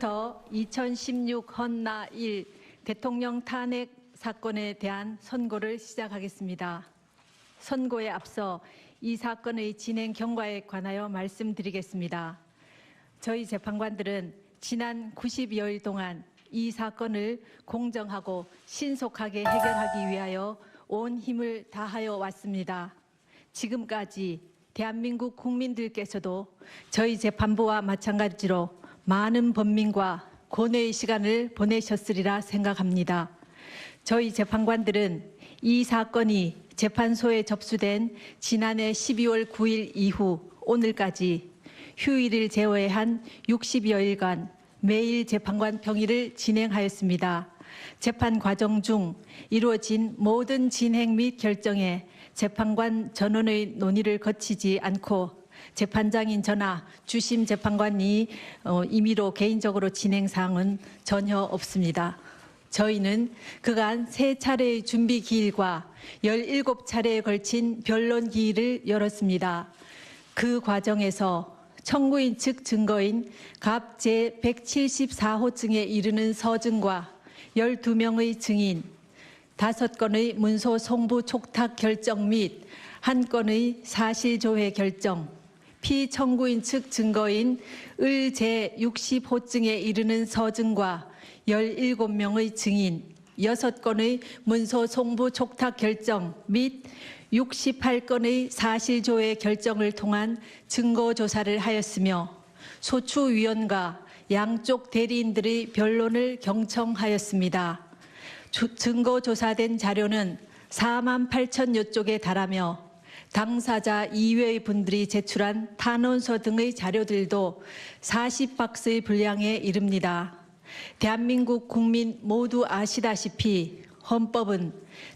지금부터 2016 헌나 1 대통령 탄핵 사건에 대한 선고를 시작하겠습니다. 선고에 앞서 이 사건의 진행 경과에 관하여 말씀드리겠습니다. 저희 재판관들은 지난 90여일 동안 이 사건을 공정하고 신속하게 해결하기 위하여 온 힘을 다하여 왔습니다. 지금까지 대한민국 국민들께서도 저희 재판부와 마찬가지로 많은 범민과 고뇌의 시간을 보내셨으리라 생각합니다. 저희 재판관들은 이 사건이 재판소에 접수된 지난해 12월 9일 이후 오늘까지 휴일을 제외한 60여일간 매일 재판관 평일을 진행하였습니다. 재판 과정 중 이루어진 모든 진행 및 결정에 재판관 전원의 논의를 거치지 않고 재판장인 저나 주심 재판관이 임의로 개인적으로 진행 사항은 전혀 없습니다. 저희는 그간 3차례의 준비 기일과 17차례에 걸친 변론 기일을 열었습니다. 그 과정에서 청구인 측 증거인 갑 제174호증에 이르는 서증과 12명의 증인, 5건의 문서 송부 촉탁 결정 및 1건의 사실조회 결정, 피청구인 측 증거인 을 제60호증에 이르는 서증과 17명의 증인, 6건의 문서 송부 촉탁 결정 및 68건의 사실조회 결정을 통한 증거조사를 하였으며 소추위원과 양쪽 대리인들의 변론을 경청하였습니다. 증거조사된 자료는 4만 8천여 쪽에 달하며 당사자 이외의 분들이 제출한 탄원서 등의 자료들도 40박스의 분량에 이릅니다. 대한민국 국민 모두 아시다시피 헌법은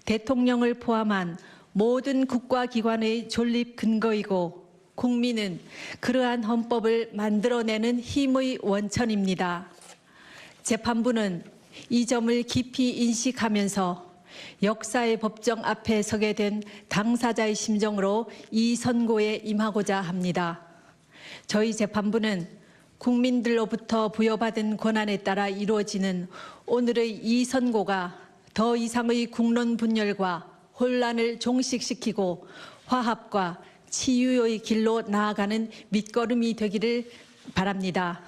대통령을 포함한 모든 국가기관의 존립 근거이고 국민은 그러한 헌법을 만들어내는 힘의 원천입니다. 재판부는 이 점을 깊이 인식하면서 역사의 법정 앞에 서게 된 당사자의 심정으로 이 선고에 임하고자 합니다. 저희 재판부는 국민들로부터 부여받은 권한에 따라 이루어지는 오늘의 이 선고가 더 이상의 국론 분열과 혼란을 종식시키고 화합과 치유의 길로 나아가는 밑거름이 되기를 바랍니다.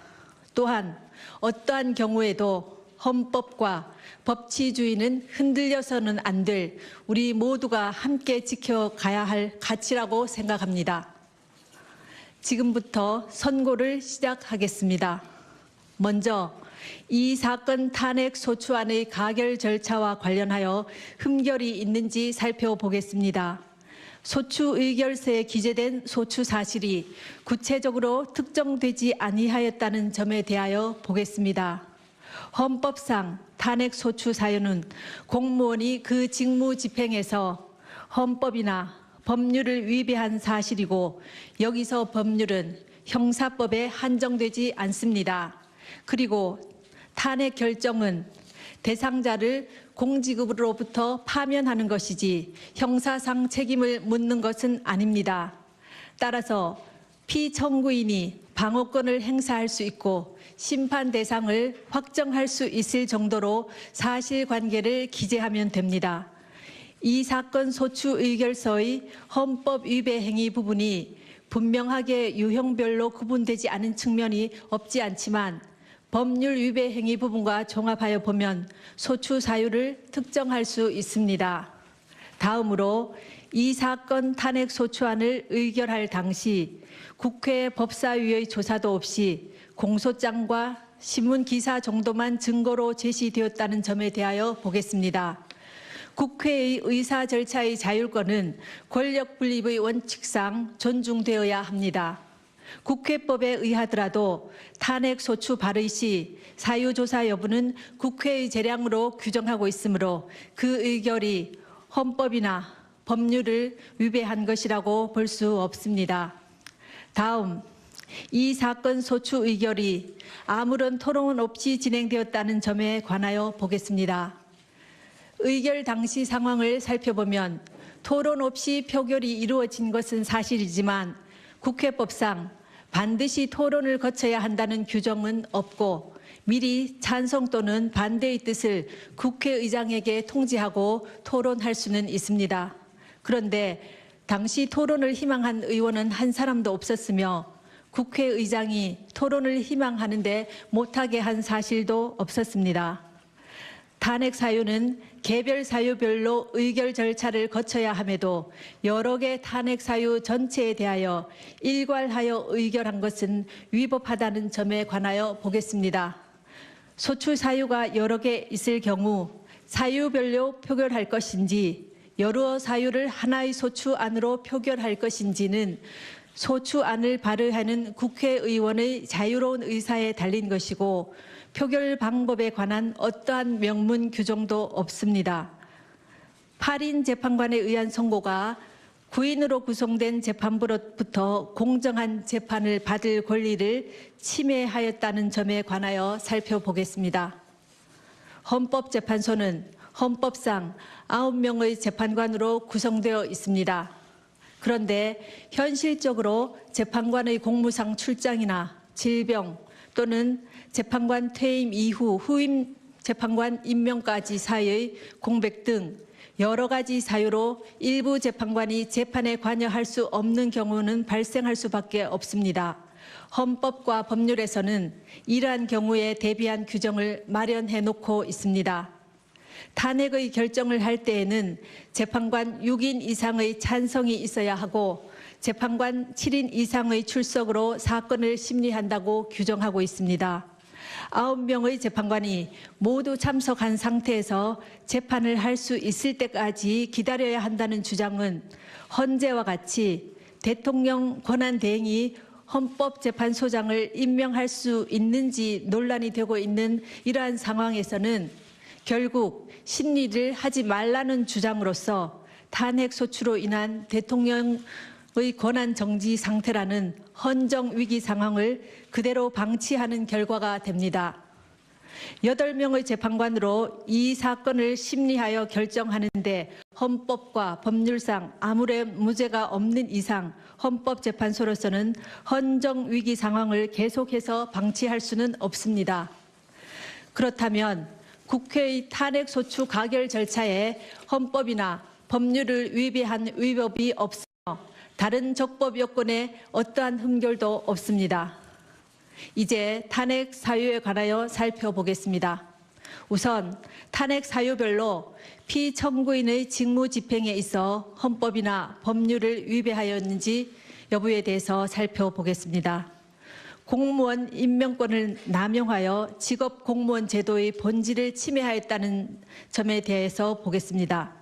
또한 어떠한 경우에도 헌법과 법치주의는 흔들려서는 안 될 우리 모두가 함께 지켜가야 할 가치라고 생각합니다. 지금부터 선고를 시작하겠습니다. 먼저 이 사건 탄핵 소추안의 가결 절차와 관련하여 흠결이 있는지 살펴보겠습니다. 소추 의결서에 기재된 소추 사실이 구체적으로 특정되지 아니하였다는 점에 대하여 보겠습니다. 헌법상 탄핵 소추 사유는 공무원이 그 직무 집행에서 헌법이나 법률을 위배한 사실이고 여기서 법률은 형사법에 한정되지 않습니다. 그리고 탄핵 결정은 대상자를 공직으로부터 파면하는 것이지 형사상 책임을 묻는 것은 아닙니다. 따라서 피청구인이 방어권을 행사할 수 있고 심판 대상을 확정할 수 있을 정도로 사실관계를 기재하면 됩니다. 이 사건 소추 의결서의 헌법 위배 행위 부분이 분명하게 유형별로 구분되지 않은 측면이 없지 않지만 법률 위배 행위 부분과 종합하여 보면 소추 사유를 특정할 수 있습니다. 다음으로 이 사건 탄핵 소추안을 의결할 당시 국회 법사위의 조사도 없이 공소장과 신문기사 정도만 증거로 제시되었다는 점에 대하여 보겠습니다. 국회의 의사 절차의 자율권은 권력 분립의 원칙상 존중되어야 합니다. 국회법에 의하더라도 탄핵 소추 발의 시 사유조사 여부는 국회의 재량으로 규정하고 있으므로 그 의결이 헌법이나 법률을 위배한 것이라고 볼 수 없습니다. 다음, 이 사건 소추 의결이 아무런 토론 없이 진행되었다는 점에 관하여 보겠습니다. 의결 당시 상황을 살펴보면 토론 없이 표결이 이루어진 것은 사실이지만 국회법상 반드시 토론을 거쳐야 한다는 규정은 없고 미리 찬성 또는 반대의 뜻을 국회의장에게 통지하고 토론할 수는 있습니다. 그런데 당시 토론을 희망한 의원은 한 사람도 없었으며 국회의장이 토론을 희망하는데 못하게 한 사실도 없었습니다. 탄핵 사유는 개별 사유별로 의결 절차를 거쳐야 함에도 여러 개 탄핵 사유 전체에 대하여 일괄하여 의결한 것은 위법하다는 점에 관하여 보겠습니다. 소추 사유가 여러 개 있을 경우 사유별로 표결할 것인지 여러 사유를 하나의 소추안으로 표결할 것인지는 소추안을 발의하는 국회의원의 자유로운 의사에 달린 것이고 표결 방법에 관한 어떠한 명문 규정도 없습니다. 8인 재판관에 의한 선고가 9인으로 구성된 재판부로부터 공정한 재판을 받을 권리를 침해하였다는 점에 관하여 살펴보겠습니다. 헌법재판소는 헌법상 9명의 재판관으로 구성되어 있습니다. 그런데 현실적으로 재판관의 공무상 출장이나 질병 또는 재판관 퇴임 이후 후임 재판관 임명까지 사이의 공백 등 여러 가지 사유로 일부 재판관이 재판에 관여할 수 없는 경우는 발생할 수밖에 없습니다. 헌법과 법률에서는 이러한 경우에 대비한 규정을 마련해 놓고 있습니다. 탄핵의 결정을 할 때에는 재판관 6인 이상의 찬성이 있어야 하고 재판관 7인 이상의 출석으로 사건을 심리한다고 규정하고 있습니다. 9명의 재판관이 모두 참석한 상태에서 재판을 할 수 있을 때까지 기다려야 한다는 주장은 헌재와 같이 대통령 권한대행이 헌법재판소장을 임명할 수 있는지 논란이 되고 있는 이러한 상황에서는 결국 심리를 하지 말라는 주장으로서 탄핵 소추로 인한 대통령의 권한 정지 상태라는 헌정 위기 상황을 그대로 방치하는 결과가 됩니다. 8명의 재판관으로 이 사건을 심리하여 결정하는데 헌법과 법률상 아무런 문제가 없는 이상 헌법재판소로서는 헌정 위기 상황을 계속해서 방치할 수는 없습니다. 그렇다면 국회의 탄핵소추 가결 절차에 헌법이나 법률을 위배한 위법이 없으며 다른 적법 요건에 어떠한 흠결도 없습니다. 이제 탄핵 사유에 관하여 살펴보겠습니다. 우선 탄핵 사유별로 피청구인의 직무 집행에 있어 헌법이나 법률을 위배하였는지 여부에 대해서 살펴보겠습니다. 공무원 임명권을 남용하여 직업 공무원 제도의 본질을 침해하였다는 점에 대해서 보겠습니다.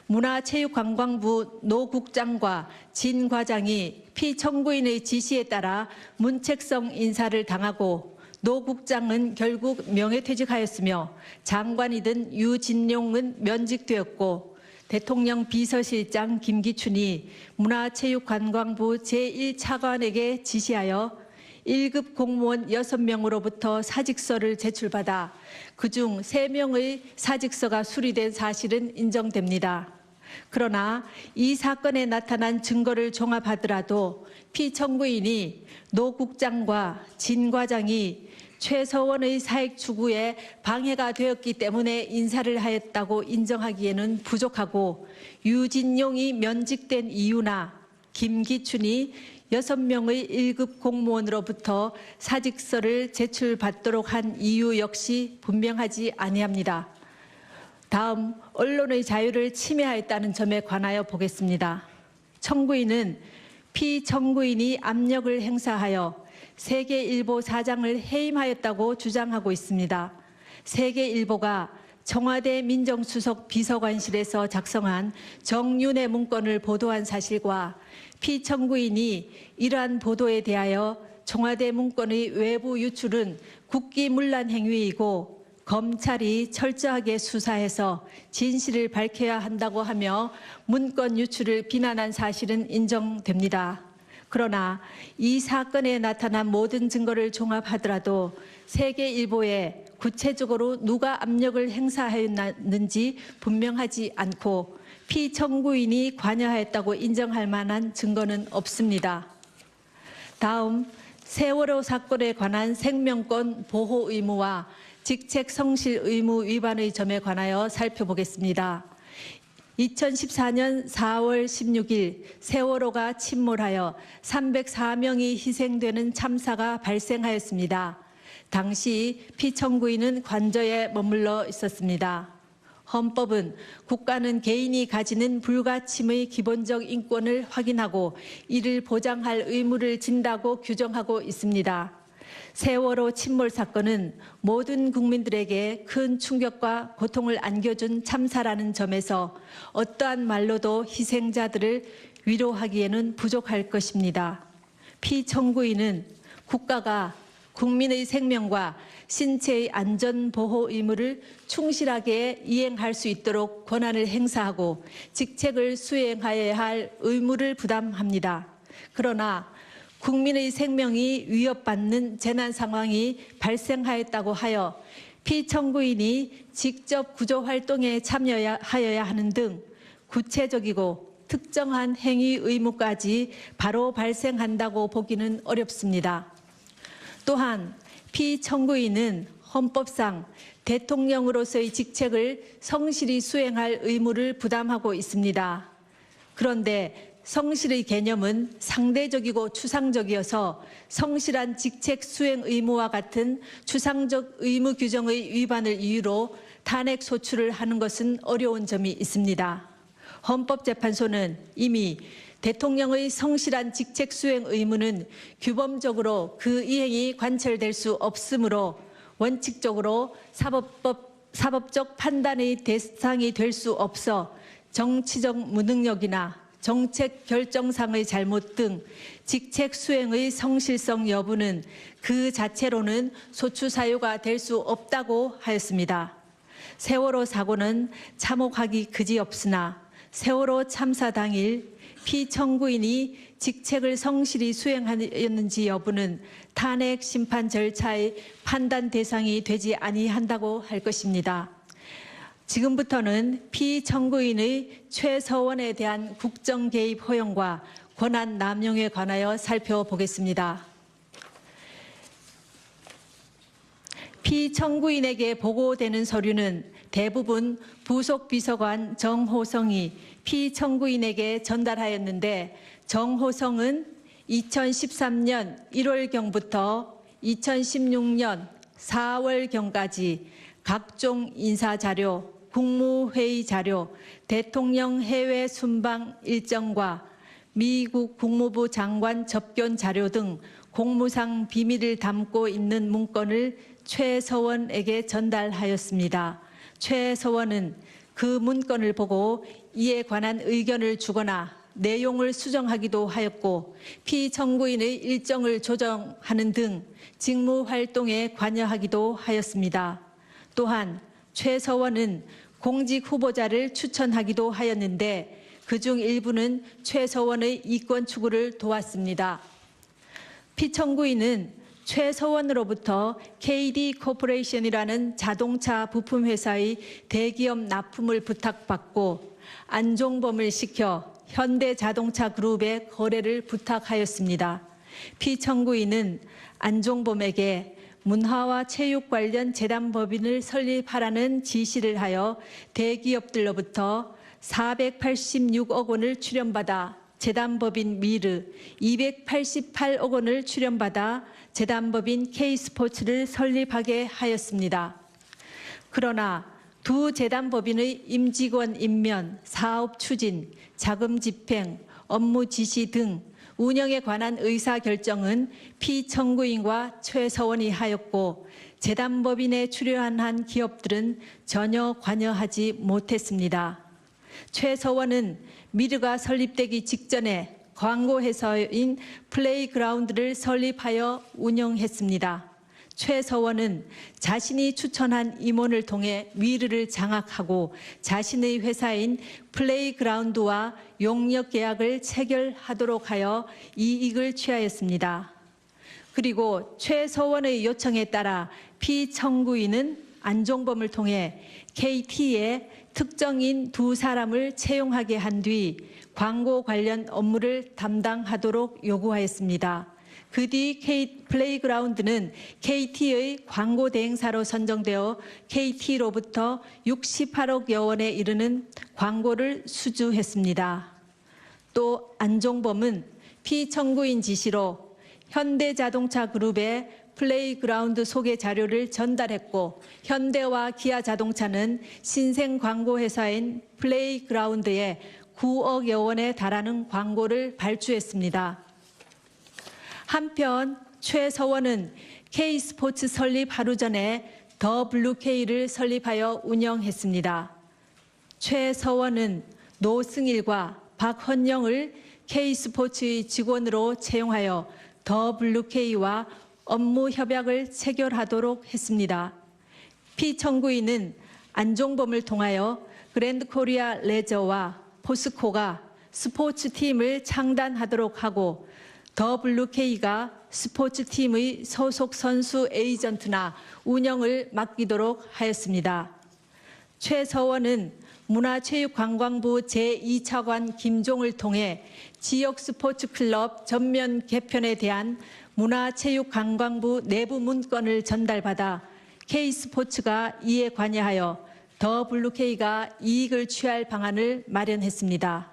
문화체육관광부 노 국장과 진 과장이 피청구인의 지시에 따라 문책성 인사를 당하고 노 국장은 결국 명예퇴직하였으며 장관이던 유진룡은 면직되었고 대통령 비서실장 김기춘이 문화체육관광부 제1차관에게 지시하여 1급 공무원 6명으로부터 사직서를 제출받아 그중 3명의 사직서가 수리된 사실은 인정됩니다. 그러나 이 사건에 나타난 증거를 종합하더라도 피청구인이 노 국장과 진 과장이 최서원의 사익 추구에 방해가 되었기 때문에 인사를 하였다고 인정하기에는 부족하고 유진용이 면직된 이유나 김기춘이 6명의 1급 공무원으로부터 사직서를 제출받도록 한 이유 역시 분명하지 아니합니다. 다음, 언론의 자유를 침해하였다는 점에 관하여 보겠습니다. 청구인은 피청구인이 압력을 행사하여 세계일보 사장을 해임하였다고 주장하고 있습니다. 세계일보가 청와대 민정수석 비서관실에서 작성한 정윤회 문건을 보도한 사실과 피청구인이 이러한 보도에 대하여 청와대 문건의 외부 유출은 국기문란 행위이고 검찰이 철저하게 수사해서 진실을 밝혀야 한다고 하며 문건 유출을 비난한 사실은 인정됩니다. 그러나 이 사건에 나타난 모든 증거를 종합하더라도 세계일보에 구체적으로 누가 압력을 행사하였는지 분명하지 않고 피청구인이 관여하였다고 인정할 만한 증거는 없습니다. 다음, 세월호 사건에 관한 생명권 보호 의무와 직책 성실 의무 위반의 점에 관하여 살펴보겠습니다. 2014년 4월 16일 세월호가 침몰하여 304명이 희생되는 참사가 발생하였습니다. 당시 피청구인은 관저에 머물러 있었습니다. 헌법은 국가는 개인이 가지는 불가침의 기본적 인권을 확인하고 이를 보장할 의무를 진다고 규정하고 있습니다. 세월호 침몰 사건은 모든 국민들에게 큰 충격과 고통을 안겨준 참사라는 점에서 어떠한 말로도 희생자들을 위로하기에는 부족할 것입니다. 피청구인은 국가가 국민의 생명과 신체의 안전 보호 의무를 충실하게 이행할 수 있도록 권한을 행사하고 직책을 수행하여야 할 의무를 부담합니다. 그러나 국민의 생명이 위협받는 재난 상황이 발생하였다고 하여 피청구인이 직접 구조 활동에 참여하여야 하는 등 구체적이고 특정한 행위 의무까지 바로 발생한다고 보기는 어렵습니다. 또한 피청구인은 헌법상 대통령으로서의 직책을 성실히 수행할 의무를 부담하고 있습니다. 그런데 성실의 개념은 상대적이고 추상적이어서 성실한 직책 수행 의무와 같은 추상적 의무 규정의 위반을 이유로 탄핵 소추를 하는 것은 어려운 점이 있습니다. 헌법재판소는 이미 대통령의 성실한 직책 수행 의무는 규범적으로 그 이행이 관철될 수 없으므로 원칙적으로 사법적 판단의 대상이 될 수 없어 정치적 무능력이나 정책 결정상의 잘못 등 직책 수행의 성실성 여부는 그 자체로는 소추 사유가 될 수 없다고 하였습니다. 세월호 사고는 참혹하기 그지없으나 세월호 참사 당일 피청구인이 직책을 성실히 수행하였는지 여부는 탄핵 심판 절차의 판단 대상이 되지 아니한다고 할 것입니다. 지금부터는 피청구인의 최서원에 대한 국정 개입 허용과 권한 남용에 관하여 살펴보겠습니다. 피청구인에게 보고되는 서류는 대부분 부속 비서관 정호성이 피청구인에게 전달하였는데 정호성은 2013년 1월경부터 2016년 4월경까지 각종 인사자료, 국무회의 자료, 대통령 해외 순방 일정과 미국 국무부 장관 접견 자료 등 공무상 비밀을 담고 있는 문건을 최서원에게 전달하였습니다. 최서원은 그 문건을 보고 이에 관한 의견을 주거나 내용을 수정하기도 하였고 피청구인의 일정을 조정하는 등 직무 활동에 관여하기도 하였습니다. 또한 최서원은 공직 후보자를 추천하기도 하였는데 그중 일부는 최서원의 이권 추구를 도왔습니다. 피청구인은 최서원으로부터 KD 코퍼레이션이라는 자동차 부품 회사의 대기업 납품을 부탁받고 안종범을 시켜 현대자동차 그룹의 거래를 부탁하였습니다. 피청구인은 안종범에게 문화와 체육 관련 재단법인을 설립하라는 지시를 하여 대기업들로부터 486억 원을 출연받아 재단법인 미르, 288억 원을 출연받아 재단법인 K스포츠를 설립하게 하였습니다. 그러나 두 재단법인의 임직원 임면, 사업 추진, 자금 집행, 업무 지시 등 운영에 관한 의사결정은 피청구인과 최서원이 하였고 재단법인에 출연한 기업들은 전혀 관여하지 못했습니다. 최서원은 미르가 설립되기 직전에 광고회사인 플레이그라운드를 설립하여 운영했습니다. 최서원은 자신이 추천한 임원을 통해 미르를 장악하고 자신의 회사인 플레이그라운드와 용역 계약을 체결하도록 하여 이익을 취하였습니다. 그리고 최서원의 요청에 따라 피청구인은 안종범을 통해 KT에 특정인 두 사람을 채용하게 한 뒤 광고 관련 업무를 담당하도록 요구하였습니다. 그 뒤 플레이그라운드는 KT의 광고 대행사로 선정되어 KT로부터 68억여 원에 이르는 광고를 수주했습니다. 또 안종범은 피청구인 지시로 현대자동차 그룹에 플레이그라운드 소개 자료를 전달했고, 현대와 기아자동차는 신생 광고회사인 플레이그라운드에 9억여 원에 달하는 광고를 발주했습니다. 한편 최서원은 K스포츠 설립 하루 전에 더 블루K를 설립하여 운영했습니다. 최서원은 노승일과 박헌영을 K스포츠의 직원으로 채용하여 더 블루K와 업무 협약을 체결하도록 했습니다. 피청구인은 안종범을 통하여 그랜드코리아 레저와 포스코가 스포츠팀을 창단하도록 하고, 더 블루K가 스포츠팀의 소속 선수 에이전트나 운영을 맡기도록 하였습니다. 최서원은 문화체육관광부 제2차관 김종을 통해 지역 스포츠클럽 전면 개편에 대한 문화체육관광부 내부 문건을 전달받아 K스포츠가 이에 관여하여 더 블루K가 이익을 취할 방안을 마련했습니다.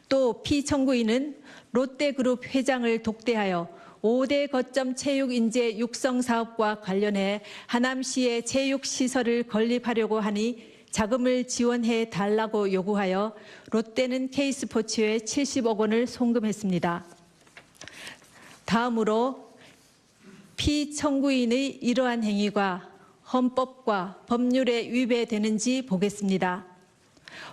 또 피청구인은 롯데그룹 회장을 독대하여 5대 거점 체육인재 육성 사업과 관련해 하남시에 체육시설을 건립하려고 하니 자금을 지원해 달라고 요구하여 롯데는 K스포츠에 70억 원을 송금했습니다. 다음으로 피청구인의 이러한 행위가 헌법과 법률에 위배되는지 보겠습니다.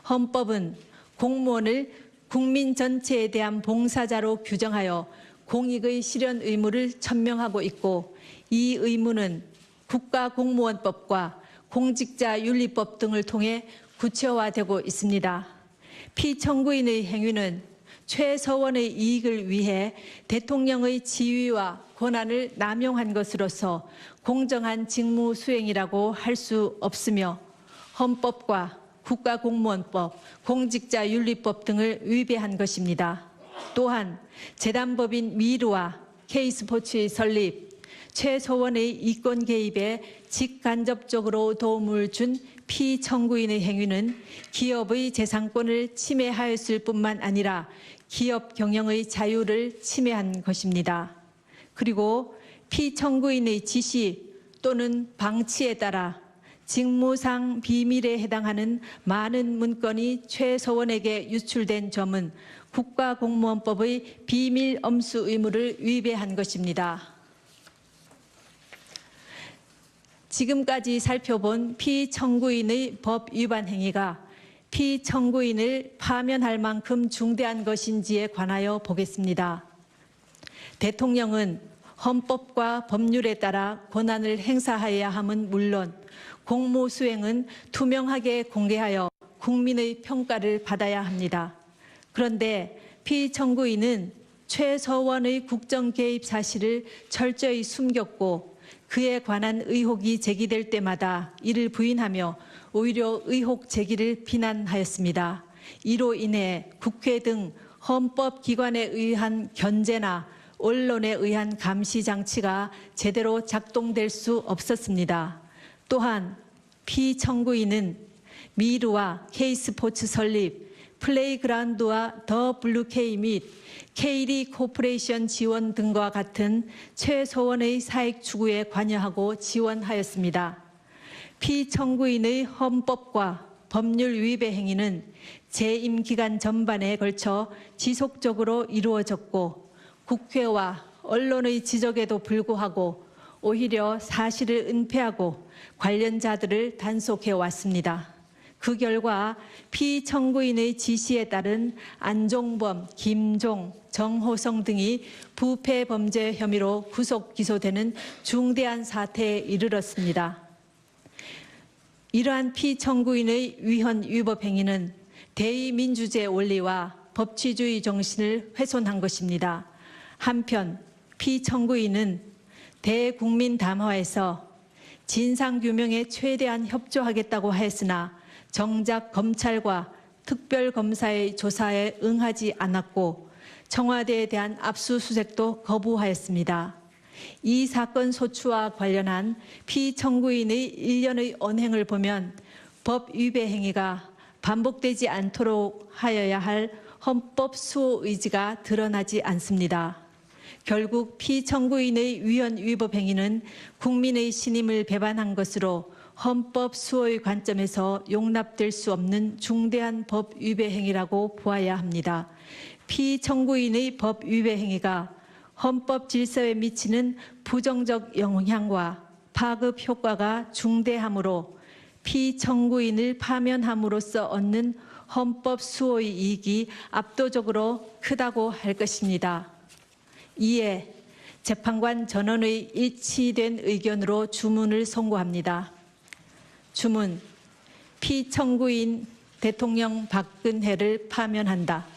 헌법은 공무원을 국민 전체에 대한 봉사자로 규정하여 공익의 실현 의무를 천명하고 있고, 이 의무는 국가공무원법과 공직자윤리법 등을 통해 구체화되고 있습니다. 피청구인의 행위는 최서원의 이익을 위해 대통령의 지위와 권한을 남용한 것으로서 공정한 직무 수행이라고 할 수 없으며, 헌법과 국가공무원법, 공직자윤리법 등을 위배한 것입니다. 또한 재단법인 미르와 K스포츠의 설립, 최서원의 이권 개입에 직간접적으로 도움을 준 피청구인의 행위는 기업의 재산권을 침해하였을 뿐만 아니라 기업 경영의 자유를 침해한 것입니다. 그리고 피청구인의 지시 또는 방치에 따라 직무상 비밀에 해당하는 많은 문건이 최서원에게 유출된 점은 국가공무원법의 비밀 엄수 의무를 위배한 것입니다. 지금까지 살펴본 피청구인의 법 위반 행위가 피청구인을 파면할 만큼 중대한 것인지에 관하여 보겠습니다. 대통령은 헌법과 법률에 따라 권한을 행사해야 함은 물론 공무 수행은 투명하게 공개하여 국민의 평가를 받아야 합니다. 그런데 피청구인은 최서원의 국정 개입 사실을 철저히 숨겼고, 그에 관한 의혹이 제기될 때마다 이를 부인하며 오히려 의혹 제기를 비난하였습니다. 이로 인해 국회 등 헌법기관에 의한 견제나 언론에 의한 감시 장치가 제대로 작동될 수 없었습니다. 또한 피청구인은 미르와 K스포츠 설립, 플레이그라운드와 더 블루K 및 K리 코퍼레이션 지원 등과 같은 최서원의 사익 추구에 관여하고 지원하였습니다. 피청구인의 헌법과 법률 위배 행위는 재임 기간 전반에 걸쳐 지속적으로 이루어졌고, 국회와 언론의 지적에도 불구하고 오히려 사실을 은폐하고 관련자들을 단속해 왔습니다. 그 결과 피청구인의 지시에 따른 안종범, 김종, 정호성 등이 부패 범죄 혐의로 구속 기소되는 중대한 사태에 이르렀습니다. 이러한 피청구인의 위헌 위법 행위는 대의민주주의 원리와 법치주의 정신을 훼손한 것입니다. 한편 피청구인은 대국민 담화에서 진상규명에 최대한 협조하겠다고 했으나 정작 검찰과 특별검사의 조사에 응하지 않았고, 청와대에 대한 압수수색도 거부하였습니다. 이 사건 소추와 관련한 피청구인의 일련의 언행을 보면 법 위배 행위가 반복되지 않도록 하여야 할 헌법 수호 의지가 드러나지 않습니다. 결국 피청구인의 위헌 위법 행위는 국민의 신임을 배반한 것으로 헌법 수호의 관점에서 용납될 수 없는 중대한 법 위배 행위라고 보아야 합니다. 피청구인의 법 위배 행위가 헌법 질서에 미치는 부정적 영향과 파급 효과가 중대하므로 피청구인을 파면함으로써 얻는 헌법 수호의 이익이 압도적으로 크다고 할 것입니다. 이에 재판관 전원의 일치된 의견으로 주문을 선고합니다. 주문, 피청구인 대통령 박근혜를 파면한다.